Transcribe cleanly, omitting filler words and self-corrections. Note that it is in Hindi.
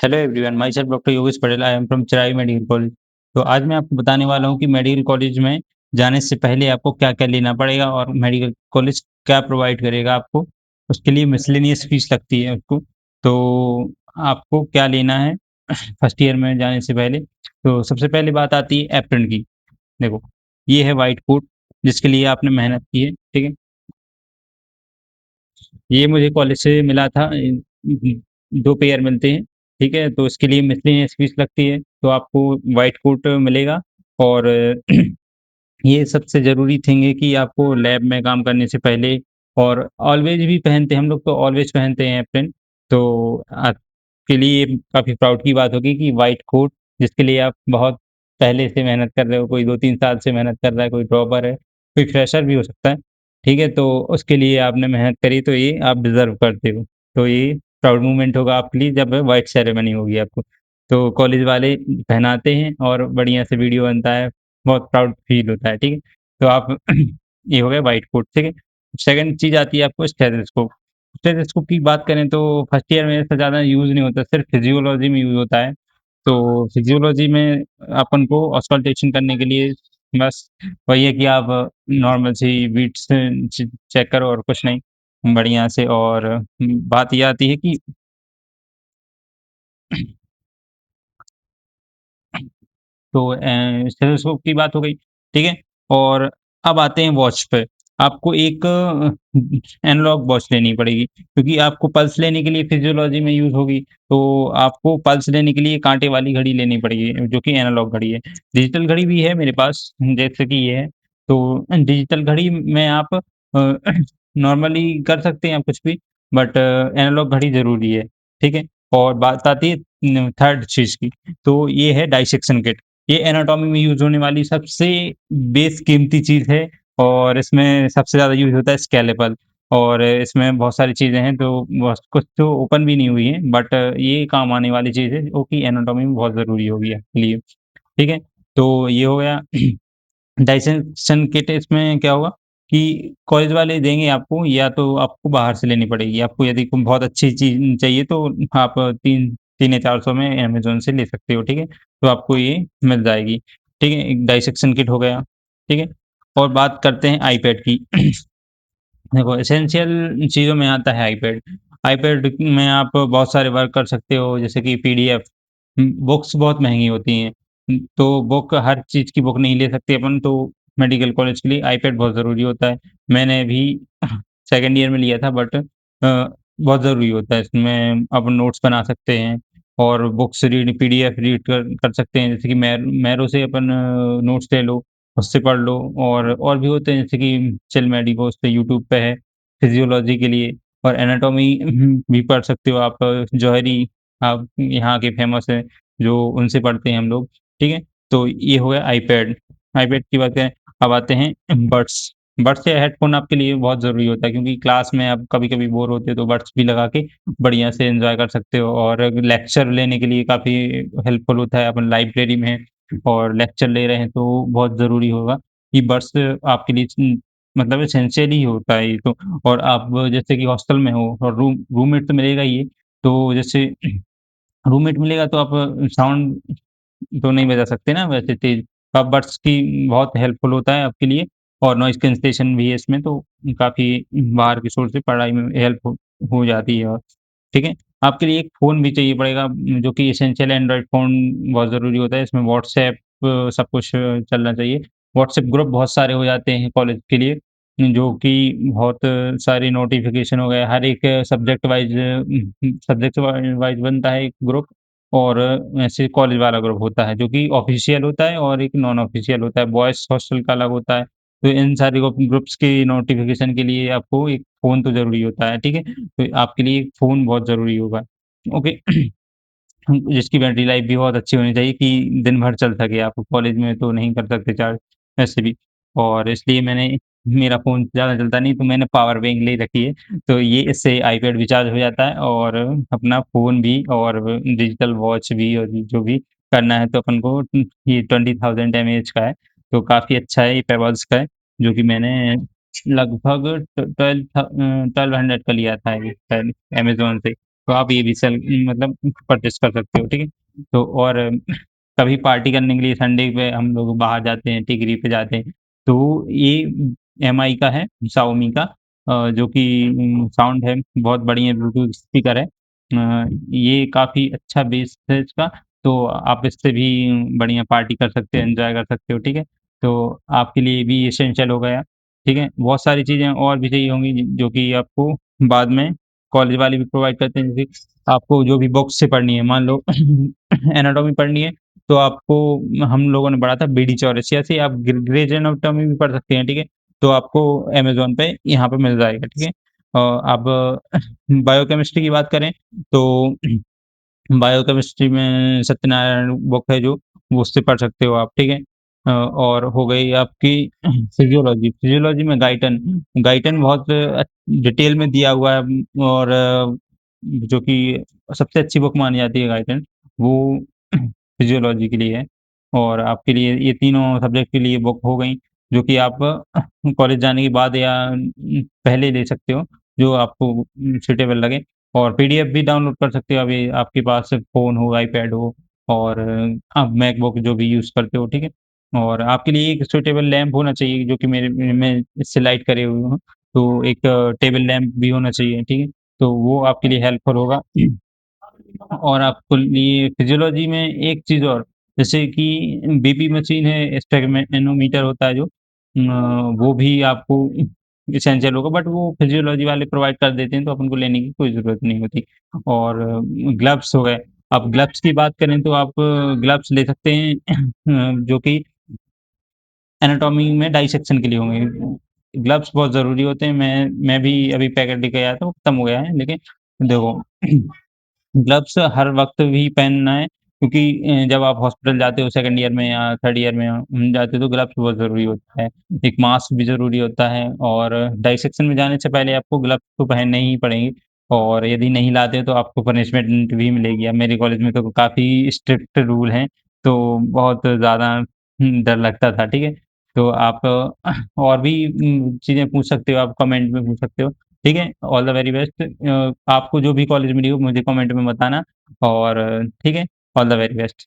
Hello everyone, my self doctor Yogesh Patel, I am from Chirai medical college. तो आज मैं आपको बताने वाला हूँ कि मेडिकल कॉलेज में जाने से पहले आपको क्या-क्या लेना पड़ेगा और मेडिकल कॉलेज क्या प्रोवाइड करेगा आपको। उसके लिए मिसलेनियस फीस लगती है आपको। तो आपको क्या लेना है फर्स्ट ईयर में जाने से पहले? तो सबसे पहले बात आती है एप्रन की। देखो, ये है व्हाइट कोट जिसके लिए आपने मेहनत की है, ठीक है? ये मुझे कॉलेज से मिला था 2 पेयर मिलते हैं, ठीक है? तो इसके लिए मिसलेनियस फीस लगती है, तो आपको व्हाइट कोट मिलेगा और ये सबसे ज़रूरी थिंग है कि आपको लैब में काम करने से पहले और ऑलवेज़ भी पहनते हैं हम लोग तो ऑलवेज़ पहनते हैं एप्रन। तो आपके लिए काफ़ी प्राउड की बात होगी कि व्हाइट कोट जिसके लिए आप बहुत पहले से मेहनत कर रहे हो, कोई 2-3 साल से मेहनत कर रहा है, कोई ड्रॉपर है, कोई फ्रेशर भी हो सकता है, ठीक है? तो उसके लिए आपने मेहनत करी तो ये आप डिज़र्व करते हो। तो ये प्राउड मोमेंट होगा आपके लिए जब व्हाइट सेरेमनी होगी आपको। तो कॉलेज वाले पहनाते हैं और बढ़िया से वीडियो बनता है, बहुत प्राउड फ़ील होता है, ठीक है? तो आप ये हो गया व्हाइट कोट, ठीक है? सेकंड चीज़ आती है आपको स्टेथोस्कोप। स्टेथोस्कोप की बात करें तो फर्स्ट ईयर में इसका ज़्यादा यूज़ नहीं होता, सिर्फ़ फिज़ियोलॉजी में यूज़ होता है। तो फिज़ियोलॉजी में अपन को ऑस्कल्टेशन करने के लिए बस वही है कि आप नॉर्मल सी बीट्स चेक करो और कुछ नहीं, बढ़िया से और बात ये आती है कि तो स्टेथोस्कोप की बात हो गई, ठीक है? और अब आते हैं वॉच पे। आपको एक एनालॉग वॉच लेनी पड़ेगी क्योंकि आपको पल्स लेने के लिए फिज़ियोलॉजी में यूज़ होगी, तो आपको पल्स लेने के लिए काँटे वाली घड़ी लेनी पड़ेगी, जो कि एनालॉग घड़ी है। डिजिटल घड़ी भी है मेरे पास, जैसे कि ये है। तो डिजिटल घड़ी में आप नॉर्मली कर सकते हैं आप कुछ भी, बट एनालॉग घड़ी ज़रूरी है, ठीक है? और बात आती है थर्ड चीज़ की, तो ये है डाइसेक्शन किट। ये एनाटॉमी में यूज़ होने वाली सबसे बेशकीमती चीज़ है और इसमें सबसे ज़्यादा यूज़ होता है स्केलेपल और इसमें बहुत सारी चीज़ें हैं तो बस कुछ तो ओपन भी नहीं हुई हैं बट ये काम आने वाली चीज़ है जो कि एनाटॉमी में बहुत ज़रूरी होगी आपके लिए, ठीक है? तो ये हो गया डाइसेक्शन किट इसमें क्या होगा कि कॉलेज वाले देंगे आपको या तो आपको बाहर से लेनी पड़ेगी। आपको यदि कोई बहुत अच्छी चीज़ चाहिए तो आप 3 या 400 में अमेज़न से ले सकते हो, ठीक है? तो आपको ये मिल जाएगी, ठीक है? एक डाइसेक्शन किट हो गया, ठीक है? और बात करते हैं आईपैड की। देखो एसेंशियल चीज़ों में आता है आईपैड। आईपैड में आप बहुत सारे वर्क कर सकते हो जैसे कि पीडीएफ बुक्स बहुत महँगी होती हैं। तो बुक हर चीज़ की बुक नहीं ले सकते अपन तो मेडिकल कॉलेज के लिए आईपैड बहुत ज़रूरी होता है। मैंने भी सेकंड ईयर में लिया था बट बहुत ज़रूरी होता है इसमें अपन नोट्स बना सकते हैं और बुक्स रीड पीडीएफ रीड कर सकते हैं जैसे कि मैरो से अपन नोट्स ले लो उससे पढ़ लो और भी होते हैं जैसे कि चिल मेडिको उस पे यूट्यूब पे है, फिज़ियोलॉजी के लिए और एनाटॉमी भी पढ़ सकते हो आप जौहरी आप यहाँ के फ़ेमस हैं, जो उनसे पढ़ते हैं हम लोग, ठीक है? तो ये हो गया आईपैड, आईपैड की बात करें, अब आते हैं बड्स, बड्स या हेडफ़ोन आपके लिए बहुत ज़रूरी होता है क्योंकि क्लास में आप कभी-कभी बोर होते हो तो बड्स भी लगा के बढ़िया से एन्जॉय कर सकते हो और लेक्चर लेने के लिए काफ़ी हेल्पफुल होता है, अपन लाइब्रेरी में हैं और लेक्चर ले रहे हैं तो बहुत ज़रूरी होगा कि बड्स आपके लिए मतलब एसेंशियल ही होता है ये तो और आप जैसे कि हॉस्टल में हो और रूममेट तो मिलेगा ही है, तो जैसे रूममेट मिलेगा तो आप साउंड तो नहीं बजा सकते ना वैसे तेज़, तो आप बड्स की बहुत हेल्पफुल होता है आपके लिए और नॉइज़ कैंसलेशन भी है इसमें तो काफ़ी बाहर के सोर्स से पढ़ाई में हेल्प हो जाती है और ठीक है? आपके लिए एक फ़ोन भी चाहिए पड़ेगा जो कि एसेंशियल एंड्रॉइड फ़ोन बहुत ज़रूरी होता है, इसमें व्हाट्सऐप सब कुछ चलना चाहिए। व्हाट्सऐप ग्रुप बहुत सारे हो जाते हैं कॉलेज के लिए, जो कि बहुत सारी नोटिफ़िकेशन हो गए, हर एक सब्जेक्ट वाइज़ बनता है एक ग्रुप और ऐसे कॉलेज वाला ग्रुप होता है, जो कि ऑफ़िशियल होता है और एक नॉन ऑफ़िशियल होता है, बॉयज़ हॉस्टल का अलग होता है। तो इन सारे ग्रुप्स की नोटिफ़िकेशन के लिए आपको एक फ़ोन तो ज़रूरी होता है, ठीक है? तो आपके लिए एक फ़ोन बहुत ज़रूरी होगा। ओके, जिसकी बैटरी लाइफ़ भी बहुत अच्छी होनी चाहिए कि दिन भर चल सके। आप कॉलेज में तो नहीं कर सकते चार्ज वैसे भी और इसलिए मैंने मेरा फ़ोन ज़्यादा चलता नहीं तो मैंने पावर बैंक ले रखी है। तो ये इससे आईपैड भी चार्ज हो जाता है और अपना फ़ोन भी और डिजिटल वॉच भी और जो भी करना है तो अपन को ये 20,000 एमएएच का है, तो काफ़ी अच्छा है ये पेबल्स का है, जो कि मैंने लगभग 1200 का लिया था ये शायद अमेज़न से। तो आप ये भी मतलब परचेज़ कर सकते हो, ठीक है? तो और कभी पार्टी करने के लिए संडे पे हम लोग बाहर जाते हैं, टिकरी पे जाते हैं, तो ये एमआई का है, शाओमी का जो कि साउंड है बहुत बढ़िया ब्लूटूथ स्पीकर है। ये काफ़ी अच्छा बेस है इसका, तो आप इससे भी बढ़िया पार्टी कर सकते हो, एन्जॉय कर सकते हो, ठीक है? तो आपके लिए भी एसेंशियल हो गया, ठीक है? बहुत सारी चीज़ें और भी चाहिए होंगी जो कि आपको बाद में कॉलेज वाले भी प्रोवाइड करते हैं, जैसे आपको जो भी बुक्स से पढ़नी है, मान लो एनाटॉमी पढ़नी है, तो आपको हम लोगों ने पढ़ा था बीडी चौरसिया से आप ग्रेज एनाटॉमी भी पढ़ सकते हैं, ठीक है? तो आपको अमेज़न पे यहाँ पे मिल जाएगा, ठीक है? अब बायोकेमिस्ट्री की बात करें तो बायोकेमिस्ट्री में सत्यनारायण बुक है जो, वो उससे पढ़ सकते हो आप, ठीक है? और हो गई आपकी फिजियोलॉजी, फिजियोलॉजी में गाइटन, गाइटन बहुत डिटेल में दिया हुआ है और जो कि सबसे अच्छी बुक मानी जाती है गाइडन, वो फिजियोलॉजी के लिए है और आपके लिए ये तीनों सब्जेक्ट के लिए बुक हो गई, जो कि आप कॉलेज जाने के बाद या पहले ले सकते हो, जो आपको सूटेबल लगे और पीडीएफ भी डाउनलोड कर सकते हो, अभी आपके पास फ़ोन हो, आईपैड हो और आप मैकबुक जो भी यूज़ करते हो, ठीक है? और आपके लिए एक सूटेबल लैंप होना चाहिए, जो कि मेरे मैं इससे लाइट करे हुए हूँ, तो एक टेबल लैंप भी होना चाहिए, ठीक है? तो वो आपके लिए हेल्पफुल होगा। और आपको लिए फिजियोलॉजी में एक चीज़ और, जैसे कि बीपी मशीन है, स्पेगमेनोमीटर होता है जो वो भी आपको एसेंशियल होगा बट वो फिजियोलॉजी वाले प्रोवाइड कर देते हैं, तो अपन को लेने की कोई ज़रूरत नहीं होती। और ग्लव्स हो गए, अब ग्लव्स की बात करें तो आप ग्लव्स ले सकते हैं जो कि एनाटॉमी में डाइसेक्शन के लिए होंगे। ग्लव्स बहुत ज़रूरी होते हैं, मैं भी अभी पैकेट लेके आया था, वो खत्म हो गया है, लेकिन देखो ग्लव्स हर वक़्त भी पहनना है क्योंकि जब आप हॉस्पिटल जाते हो सेकंड ईयर में या थर्ड ईयर में जाते हो तो ग्लव्स बहुत ज़रूरी होता है। एक मास्क भी ज़रूरी होता है और डाइसेक्शन में जाने से पहले आपको ग्लव्स तो पहनने ही पड़ेंगे और यदि नहीं लाते हो तो आपको पनिशमेंट भी मिलेगी। अब मेरे कॉलेज में तो काफ़ी स्ट्रिक्ट रूल हैं, तो बहुत ज़्यादा डर लगता था, ठीक है? तो आप और भी चीज़ें पूछ सकते हो, आप कमेंट में पूछ सकते हो। ठीक है? ऑल द वेरी बेस्ट आपको जो भी कॉलेज मिली हो मुझे कमेंट में बताना और ठीक है? All the very best.